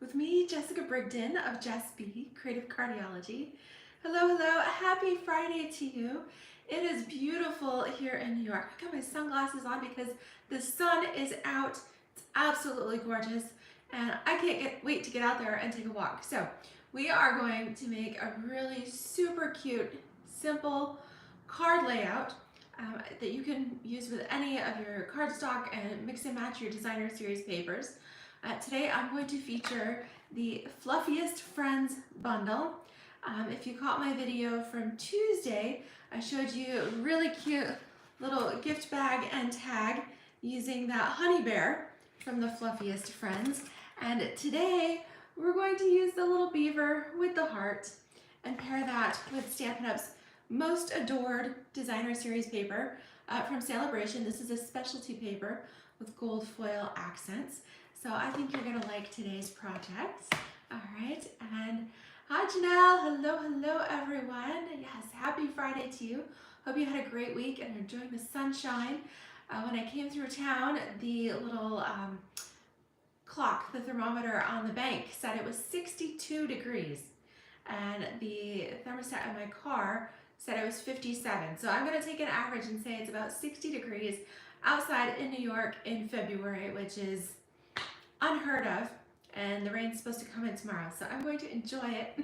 with me, Jessica Brigden of DSP, Creative Cardiology. Hello, hello, happy Friday to you. It is beautiful here in New York. I got my sunglasses on because the sun is out. It's absolutely gorgeous, and I can't wait to get out there and take a walk. So we are going to make a really super cute, simple card layout that you can use with any of your cardstock and mix and match your designer series papers. Today I'm going to feature the Fluffiest Friends bundle. If you caught my video from Tuesday, I showed you a really cute little gift bag and tag using that honey bear from the Fluffiest Friends. And today we're going to use the little beaver with the heart and pair that with Stampin' Up's most adored designer series paper from Sale A Bration. This is a specialty paper with gold foil accents. So I think you're gonna like today's project. All right, and hi Janelle, hello, hello everyone. Yes, happy Friday to you. Hope you had a great week and are enjoying the sunshine. When I came through town, the little clock, the thermometer on the bank said it was 62 degrees. And the thermostat in my car said it was 57. So I'm gonna take an average and say it's about 60 degrees outside in New York in February, which is unheard of, and the rain's supposed to come in tomorrow, so I'm going to enjoy it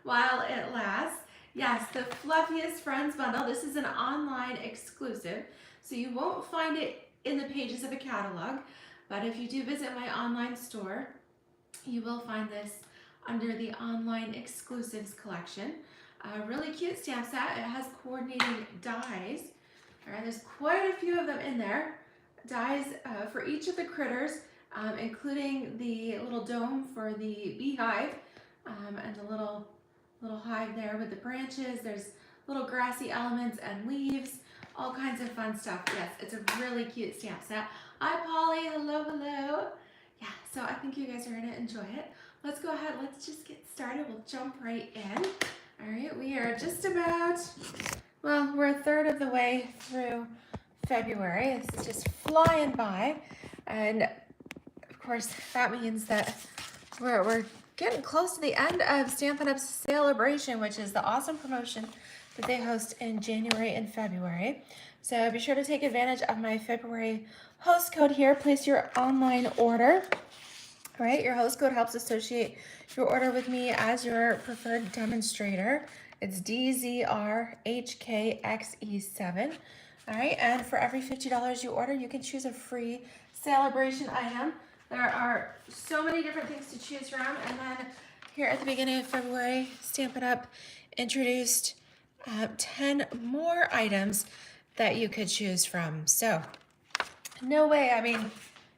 while it lasts. Yes, the Fluffiest Friends bundle. This is an online exclusive, so you won't find it in the pages of a catalog, but if you do visit my online store, you will find this under the online exclusives collection. A really cute stamp set. It has coordinating dies. All right, there's quite a few of them in there. Dies for each of the critters, including the little dome for the beehive and the little hive there with the branches. There's little grassy elements and leaves, all kinds of fun stuff. Yes, it's a really cute stamp set. Hi Polly, hello, hello. Yeah, so I think you guys are gonna enjoy it. Let's go ahead, let's just get started. We'll jump right in. All right, we are just about, well, we're a third of the way through February. It's just flying by, and of course that means that we're getting close to the end of Stampin' Up's Sale A Bration, which is the awesome promotion that they host in January and February. So be sure to take advantage of my February host code here. Place your online order. All right, your host code helps associate your order with me as your preferred demonstrator. It's DZRHKXE7. All right, and for every $50 you order, you can choose a free Sale A Bration item. There are so many different things to choose from. And then here at the beginning of February, Stampin' Up introduced 10 more items that you could choose from. So no way, I mean,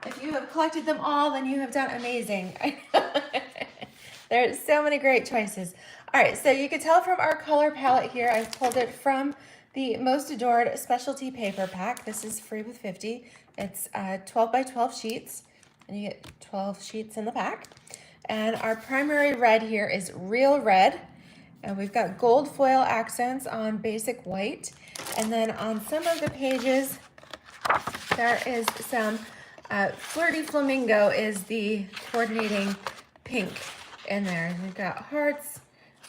if you have collected them all, then you have done amazing. There's so many great choices. All right, so you can tell from our color palette here, I've pulled it from the Most Adored Specialty Paper Pack. This is free with 50. It's 12 by 12 sheets, and you get 12 sheets in the pack. And our primary red here is Real Red, and we've got gold foil accents on basic white. And then on some of the pages, there is some Flirty Flamingo is the coordinating pink in there. We've got hearts,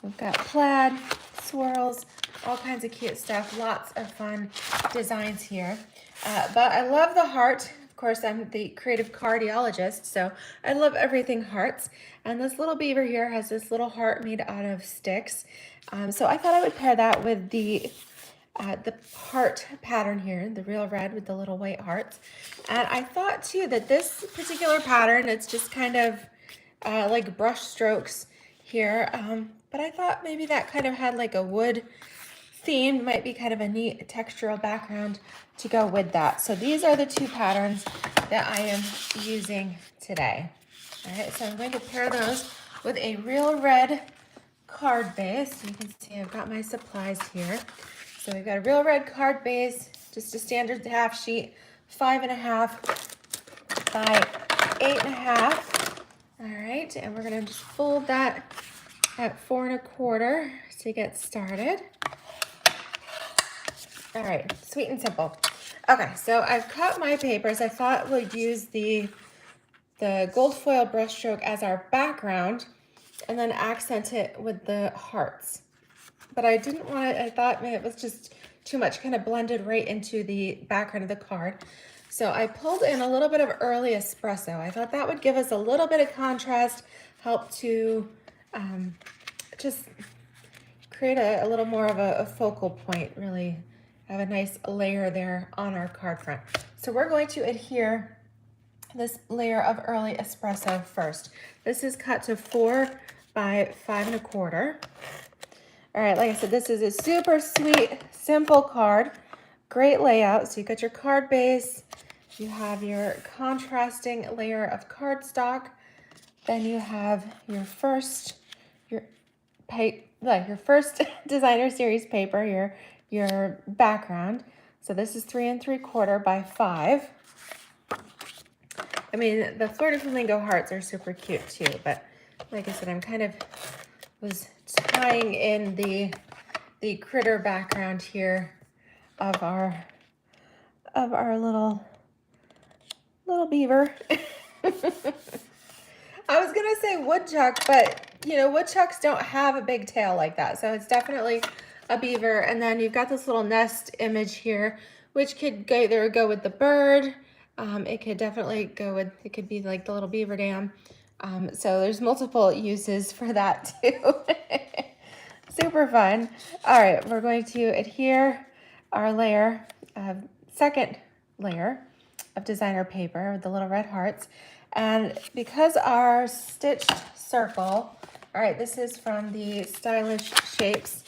we've got plaid, swirls, all kinds of cute stuff. Lots of fun designs here. But I love the heart. Of course, I'm the creative cardiologist, so I love everything hearts. And this little beaver here has this little heart made out of sticks. So I thought I would pair that with the heart pattern here, the Real Red with the little white hearts. And I thought too that this particular pattern, it's just kind of like brush strokes here. But I thought maybe that kind of had like a wood theme, might be kind of a neat textural background to go with that. So these are the two patterns that I am using today. All right, so I'm going to pair those with a Real Red card base. You can see I've got my supplies here. So we've got a Real Red card base, just a standard half sheet, 5.5 by 8.5. All right, and we're gonna just fold that at 4.25 to get started. All right, sweet and simple. Okay, so I've cut my papers. I thought we'd use the the gold foil brushstroke as our background and then accent it with the hearts. But I didn't want it, I thought it was just too much, kind of blended right into the background of the card. So I pulled in a little bit of early espresso. I thought that would give us a little bit of contrast, help to just create a little more of a focal point, really have a nice layer there on our card front. So we're going to adhere this layer of early espresso first. This is cut to 4 by 5 1/4. All right, like I said, this is a super sweet, simple card. Great layout. So you got your card base, you have your contrasting layer of cardstock, then you have your first designer series paper, your background. So this is 3 3/4 by 5. I mean, the Fleur de Flamingo hearts are super cute too, but like I said, I'm kind of was tying in the critter background here of our little beaver. I was gonna say woodchuck, but you know, woodchucks don't have a big tail like that, so it's definitely a beaver. And then you've got this little nest image here, which could either go with the bird. It could definitely go with, it could be like the little beaver dam. So there's multiple uses for that too. Super fun. All right, we're going to adhere our layer, second layer of designer paper with the little red hearts. And because our stitched circle, all right, this is from the Stylish Shapes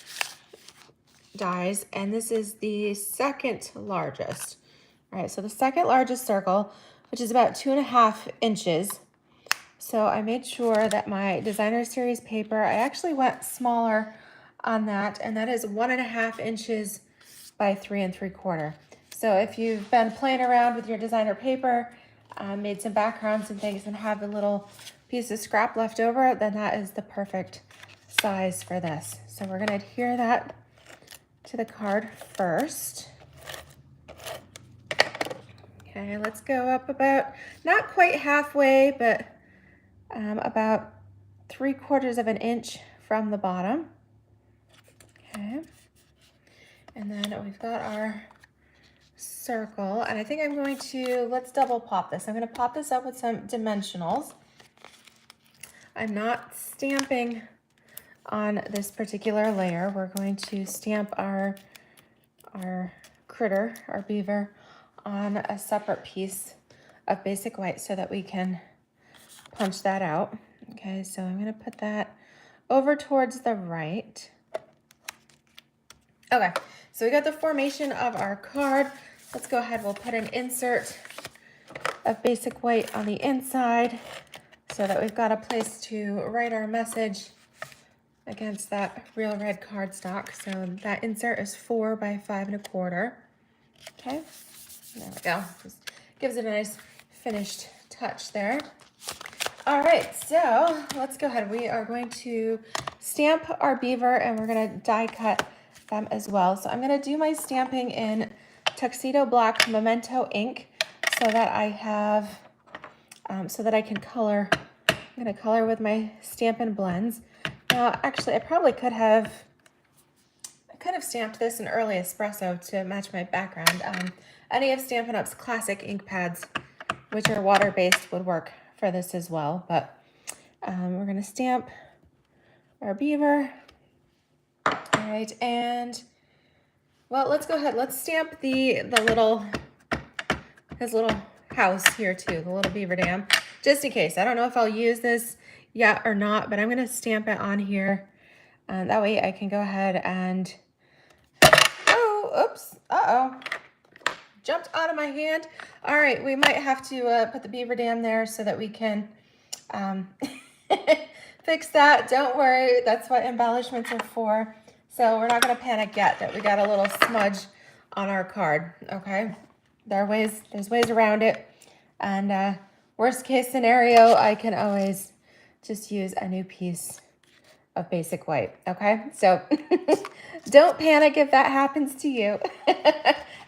dies, and this is the second largest. All right, so the second largest circle, which is about 2.5 inches. So I made sure that my designer series paper, I actually went smaller on that, and that is 1.5 inches by 3 3/4. So if you've been playing around with your designer paper, made some backgrounds and things and have a little piece of scrap left over, then that is the perfect size for this. So we're gonna adhere that to the card first. Okay, let's go up about, not quite halfway, but about 3/4 of an inch from the bottom. Okay, and then we've got our circle, and I think I'm going to, let's double pop this. I'm going to pop this up with some dimensionals. I'm not stamping on this particular layer. We're going to stamp our critter, our beaver, on a separate piece of basic white so that we can punch that out. Okay, so I'm going to put that over towards the right. Okay, so we got the formation of our card. Let's go ahead, we'll put an insert of basic white on the inside so that we've got a place to write our message against that real red cardstock. So that insert is 4 by 5 1/4. Okay, there we go. Just gives it a nice finished touch there. All right, so let's go ahead. We are going to stamp our beaver and we're gonna die cut them as well. So I'm gonna do my stamping in Tuxedo Black Memento ink so that I have, so that I can color. I'm gonna color with my Stampin' Blends. Now, actually, I probably could have stamped this in early espresso to match my background. Any of Stampin' Up's classic ink pads, which are water-based, would work for this as well. But we're gonna stamp our beaver. All right, and well, let's go ahead. Let's stamp his little house here too, the little beaver dam, just in case. I don't know if I'll use this yet or not, but I'm gonna stamp it on here. That way I can go ahead and, oh, oops, uh-oh. Jumped out of my hand. All right, we might have to put the beaver dam there so that we can fix that. Don't worry, that's what embellishments are for. So we're not gonna panic yet that we got a little smudge on our card, okay? There's ways around it. And worst case scenario, I can always just use a new piece of basic white, okay? So don't panic if that happens to you.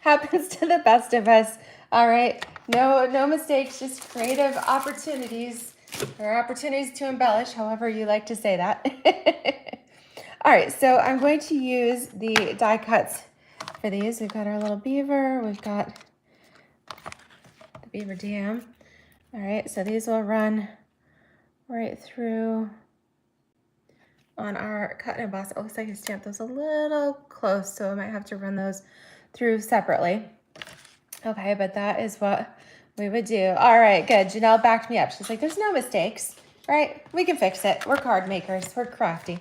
Happens to the best of us. All right, no mistakes, just creative opportunities, or opportunities to embellish, however you like to say that. All right, so I'm going to use the die cuts for these. We've got our little beaver, we've got the beaver dam. All right, so these will run right through on our cut and emboss. It looks like I stamped those a little close, so I might have to run those through separately. Okay, but that is what we would do. All right, good. Janelle backed me up. She's like, there's no mistakes, right? We can fix it. We're card makers. We're crafty.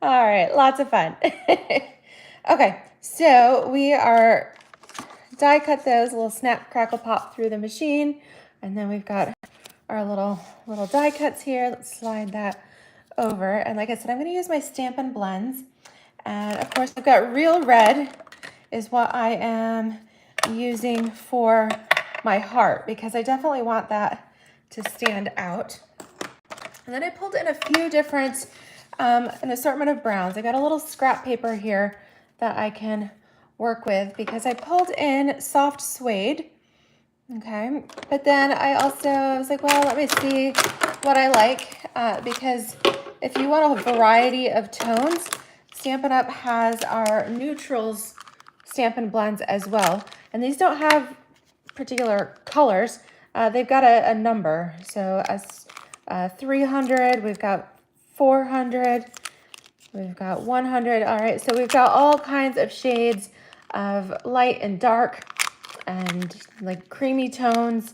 All right, lots of fun. Okay, so we are die cut those, a little snap, crackle, pop through the machine. And then we've got our little die cuts here. Let's slide that over. And like I said, I'm going to use my Stampin' Blends. And of course, I've got Real Red is what I am using for my heart, because I definitely want that to stand out. And then I pulled in a few different, an assortment of browns. I got a little scrap paper here that I can work with, because I pulled in soft suede. Okay, but then I was like, well, let me see what I like, because if you want a variety of tones, Stampin' Up! Has our neutrals Stampin' Blends as well. And these don't have particular colors. They've got a number. So as 300, we've got 400, we've got 100. All right, so we've got all kinds of shades of light and dark and like creamy tones.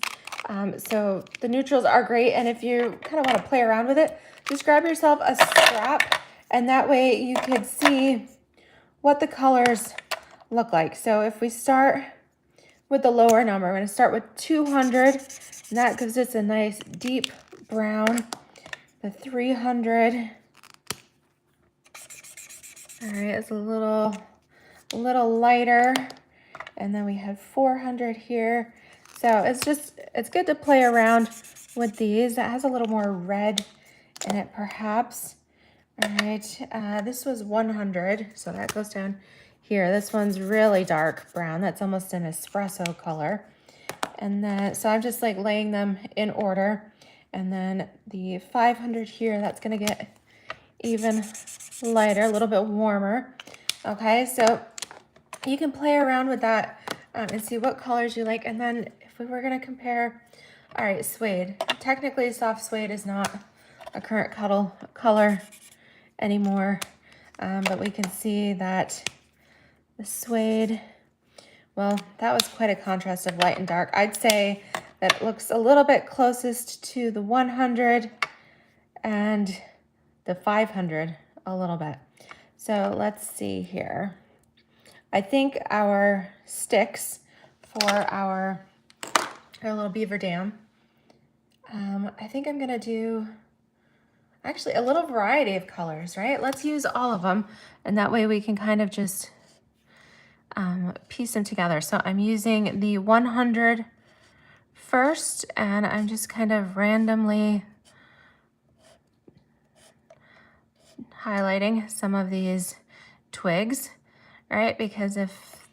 So the neutrals are great. And if you kind of want to play around with it, just grab yourself a scrap, and that way you can see what the colors look like. So if we start with the lower number, we're going to start with 200, and that gives us a nice deep brown. The 300, all right, it's a little lighter. And then we have 400 here. So it's good to play around with these. That has a little more red in it, perhaps. All right, this was 100, so that goes down here. This one's really dark brown. That's almost an espresso color. And then, so I'm just like laying them in order. And then the 500 here, that's gonna get even lighter, a little bit warmer. Okay, so you can play around with that and see what colors you like. And then if we were gonna compare, all right, suede. Technically, soft suede is not a current color anymore, but we can see that the suede, well, that was quite a contrast of light and dark. I'd say that looks a little bit closest to the 100 and the 500 a little bit. So let's see here. I think our sticks for our little beaver dam, I think I'm gonna do actually a little variety of colors, right? Let's use all of them, and that way we can kind of just piece them together. So I'm using the 100 first, and I'm just kind of randomly highlighting some of these twigs, right? Because if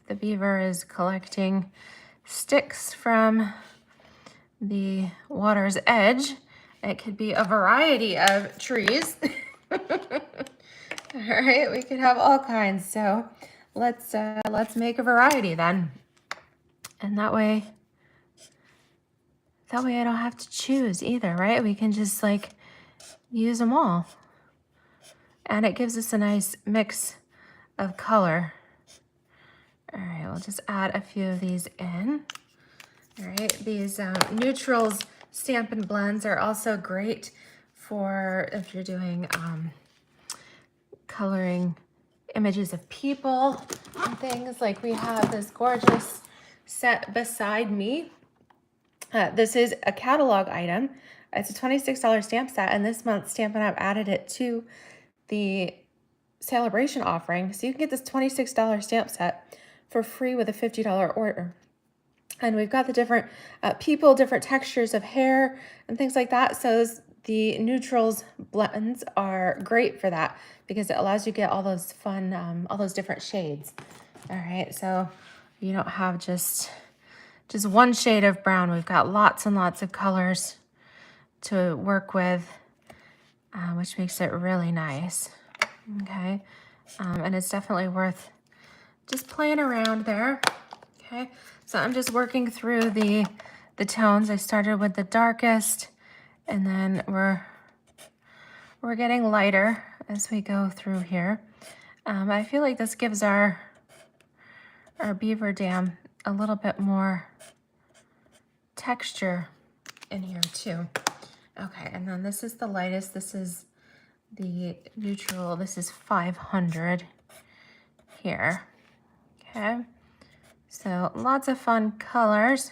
the beaver is collecting sticks from the water's edge, it could be a variety of trees. All right, we could have all kinds. So let's make a variety then, and that way I don't have to choose either, right? We can just like use them all, and it gives us a nice mix of color. All right, we'll just add a few of these in. All right, these neutrals Stampin' Blends are also great for if you're doing coloring images of people and things. Like we have this gorgeous set beside me. This is a catalog item. It's a $26 stamp set, and this month Stampin' Up! Added it to the Sale A Bration offering. So you can get this $26 stamp set for free with a $50 order. And we've got the different people, different textures of hair and things like that. So the neutrals blends are great for that, because it allows you to get all those fun, all those different shades. All right, so you don't have just one shade of brown. We've got lots and lots of colors to work with, which makes it really nice. Okay, and it's definitely worth just playing around there. Okay, so I'm just working through the tones. I started with the darkest, and then we're getting lighter as we go through here. I feel like this gives our beaver dam a little bit more texture in here too. Okay, and then this is the lightest. This is the neutral. This is 500 here. Okay, so lots of fun colors.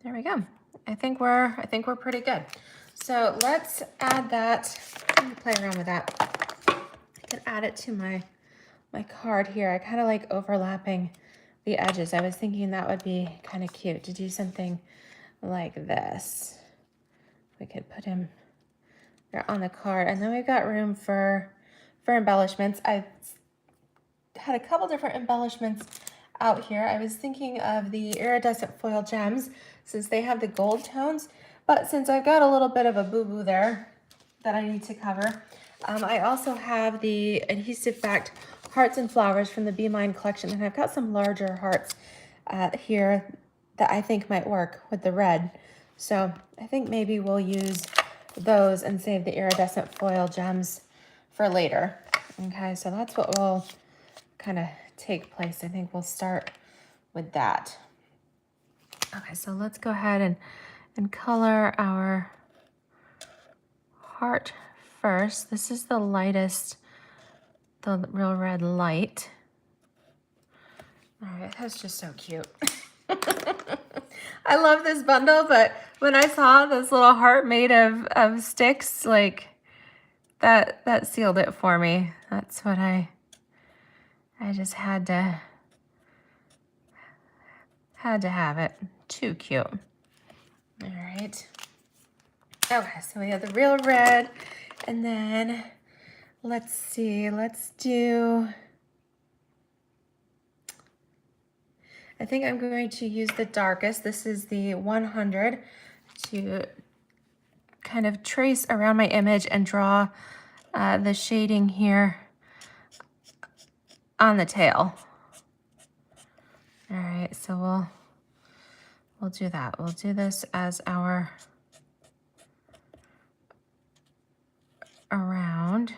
There we go. I think we're pretty good. So let's add that. Let me play around with that. I could add it to my card here. I kind of like overlapping the edges. I was thinking that would be kind of cute to do something like this. We could put him there on the card, and then we've got room for embellishments. I had a couple different embellishments out here. I was thinking of the iridescent foil gems since they have the gold tones, but since I've got a little bit of a boo-boo there that I need to cover, I also have the adhesive backed hearts and flowers from the Be Mine collection, and I've got some larger hearts here that I think might work with the red. So I think maybe we'll use those and save the iridescent foil gems for later. Okay, so that's what will kind of take place. I think we'll start with that. Okay, so let's go ahead and color our heart first. This is the lightest, the Real Red Light. All right, that's just so cute. I love this bundle, but when I saw this little heart made of sticks, like that sealed it for me. That's what I just had to have it. Too cute. All right. Okay, so we have the Real Red, and then let's see, let's do, I think I'm going to use the darkest. This is the 100 to kind of trace around my image and draw the shading here on the tail. All right, so we'll do that. We'll do this as our around.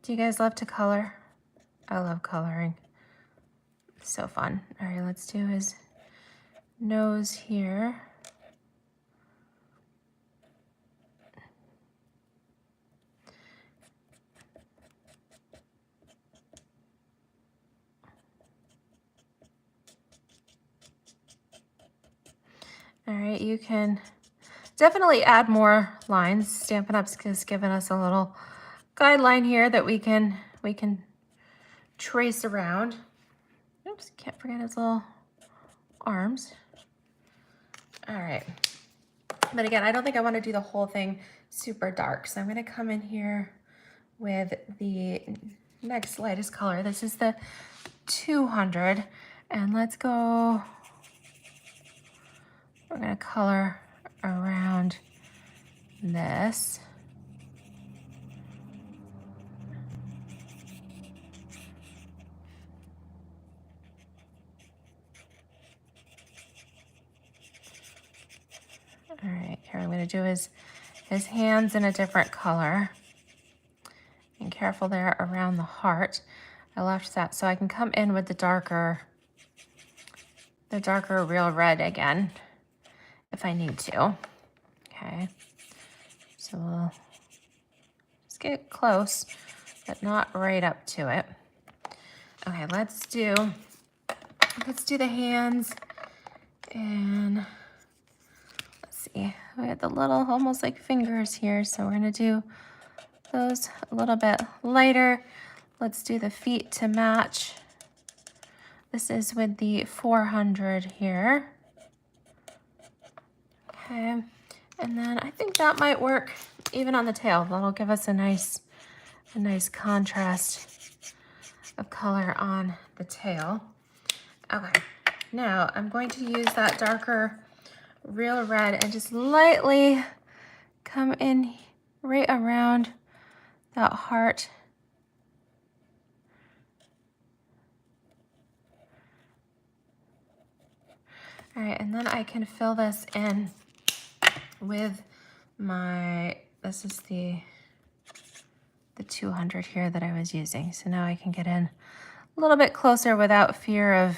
Do you guys love to color? I love coloring. So fun. All right, let's do his nose here. All right, you can definitely add more lines. Stampin' Up's just giving us a little guideline here that we can trace around. Oops, can't forget his little arms. All right, but again, I don't think I want to do the whole thing super dark, so I'm going to come in here with the next lightest color. This is the 200, and let's go. We're going to color around this. All right, here I'm going to do his hands in a different color. And careful there around the heart. I left that so I can come in with the darker Real Red again if I need to. Okay, so we'll just get close, but not right up to it. Okay, let's do the hands, and let's see, we have the little almost like fingers here, so we're gonna do those a little bit lighter. Let's do the feet to match. This is with the 400 here. Okay, and then I think that might work even on the tail. That'll give us a nice contrast of color on the tail. Okay, now I'm going to use that darker Real Red and just lightly come in right around that heart. All right, and then I can fill this in with my, this is the 200 here that I was using. So now I can get in a little bit closer without fear of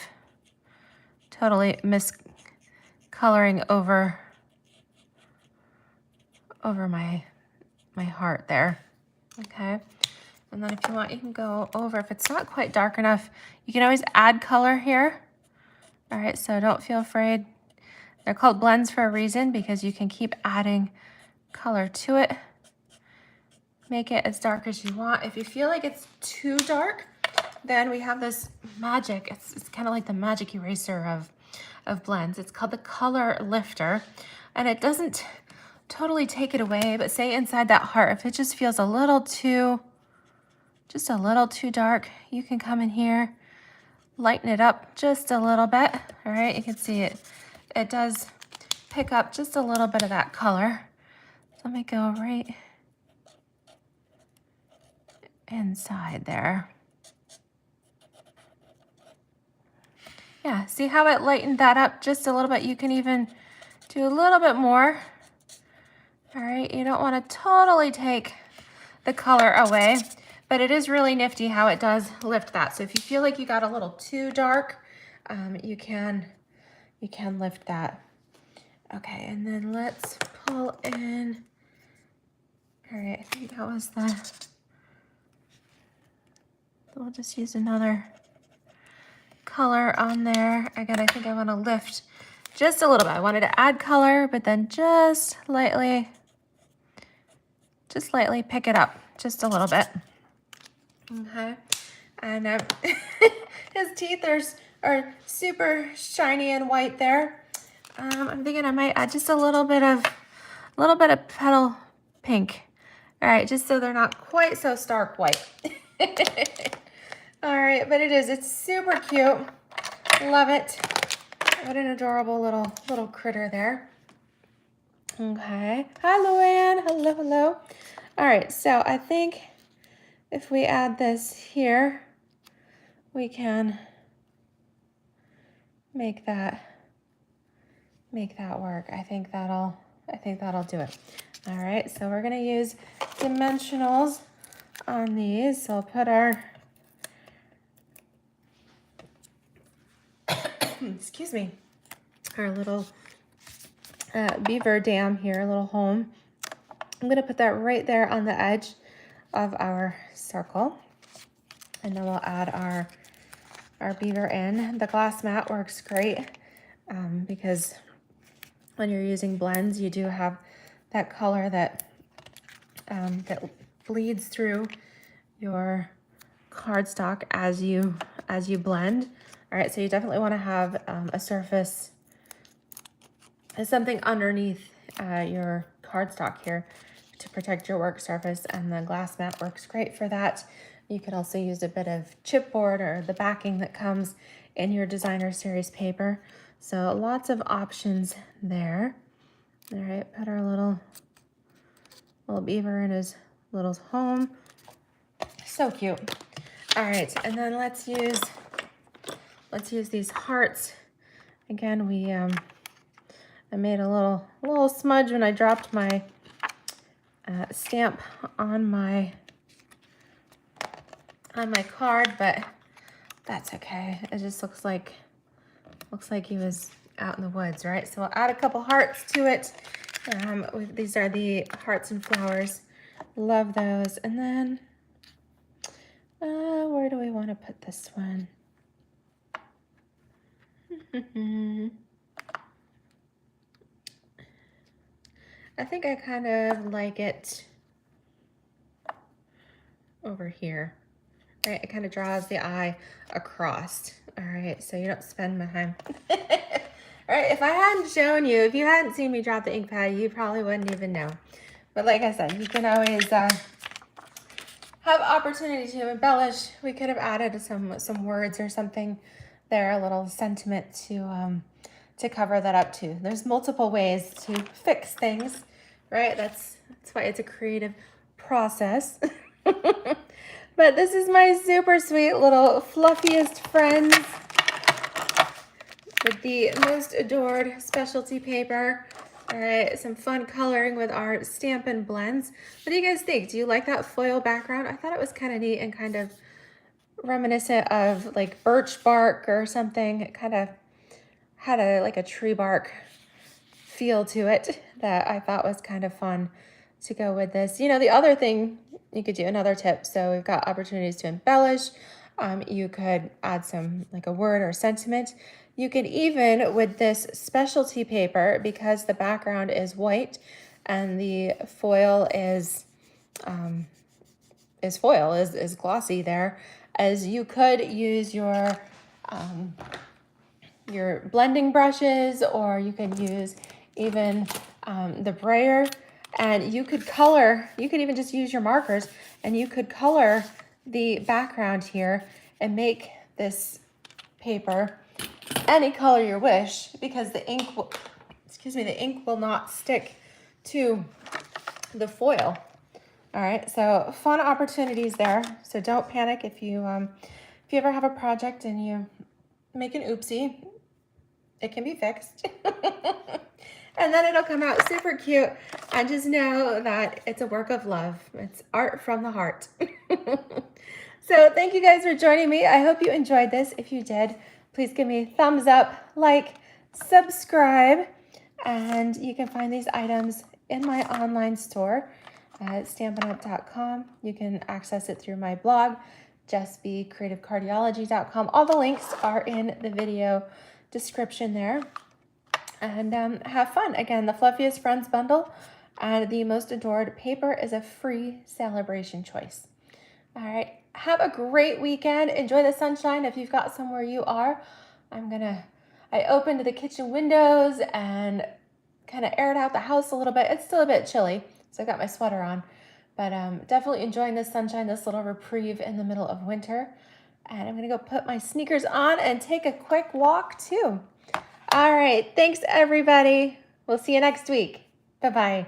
totally miscoloring over my heart there. Okay, and then if you want, you can go over. If it's not quite dark enough, you can always add color here. All right, so don't feel afraid. They're called blends for a reason, because you can keep adding color to it. Make it as dark as you want. If you feel like it's too dark, then we have this magic. It's kind of like the magic eraser of blends. It's called the Color Lifter, and it doesn't totally take it away, but say inside that heart, if it just feels a little too dark, you can come in here, lighten it up just a little bit. All right, you can see it does pick up just a little bit of that color. So let me go right inside there. Yeah, see how it lightened that up just a little bit? You can even do a little bit more. All right, you don't want to totally take the color away, but it is really nifty how it does lift that. So if you feel like you got a little too dark, you can lift that. Okay, and then let's pull in. All right, I think that was we'll just use another color on there. Again, I think I want to lift just a little bit. I wanted to add color, but then just lightly pick it up just a little bit. Okay, and his teeth are super shiny and white there. I'm thinking I might add just a little bit of petal pink. All right, just so they're not quite so stark white. All right, but it's super cute. Love it. What an adorable little critter there. Okay. Hi, Luann. Hello, hello. All right, so I think if we add this here, we can make that work. I think that'll do it. All right, so we're gonna use dimensionals on these. So I'll put our excuse me, our little beaver dam here, a little home. I'm gonna put that right there on the edge of our circle, and then we'll add our beaver in. The glass mat works great because when you're using blends, you do have that color that bleeds through your cardstock as you blend. All right, so you definitely want to have a surface, something underneath your cardstock here to protect your work surface, and the glass mat works great for that. You could also use a bit of chipboard or the backing that comes in your designer series paper. So lots of options there. All right, put our little beaver in his little home. So cute. All right, and then let's use these hearts. Again, I made a little smudge when I dropped my stamp on my card, but that's okay. It just looks like he was out in the woods, right? So we'll add a couple hearts to it. These are the hearts and flowers. Love those. And then where do we want to put this one? I think I kind of like it over here. Right, it kind of draws the eye across. All right, so you don't spend my time. All right, if I hadn't shown you, if you hadn't seen me drop the ink pad, you probably wouldn't even know. But like I said, you can always have have opportunity to embellish, we could have added some words or something there, a little sentiment to cover that up too. There's multiple ways to fix things, right? That's why it's a creative process. But this is my super sweet little fluffiest friends with the most adored specialty paper. All right, some fun coloring with our Stampin' Blends. What do you guys think? Do you like that foil background? I thought it was kind of neat and kind of reminiscent of like birch bark or something. It kind of had like a tree bark feel to it that I thought was kind of fun to go with this. You know, the other thing you could do, another tip, so we've got opportunities to embellish. You could add some like a word or sentiment. You could even, with this specialty paper, because the background is white and the foil is glossy there, as you could use your blending brushes, or you could use even the brayer, and you could color, you could even just use your markers and you could color the background here and make this paper any color you wish, because the ink will, the ink will not stick to the foil. All right, so fun opportunities there. So don't panic if you ever have a project and you make an oopsie. It can be fixed. And then it'll come out super cute. And just know that it's a work of love. It's art from the heart. So thank you guys for joining me. I hope you enjoyed this. If you did, please give me a thumbs up, like, subscribe. And you can find these items in my online store at stampinup.com. You can access it through my blog, creativecardiology.com. All the links are in the video description there. And have fun. Again, the Fluffiest Friends bundle and the most adored paper is a free Sale A Bration choice. All right, have a great weekend. Enjoy the sunshine if you've got somewhere you are. I opened the kitchen windows and kind of aired out the house a little bit. It's still a bit chilly, so I got my sweater on, but definitely enjoying this sunshine, this little reprieve in the middle of winter. And I'm gonna go put my sneakers on and take a quick walk too. All right, thanks everybody. We'll see you next week. Bye-bye.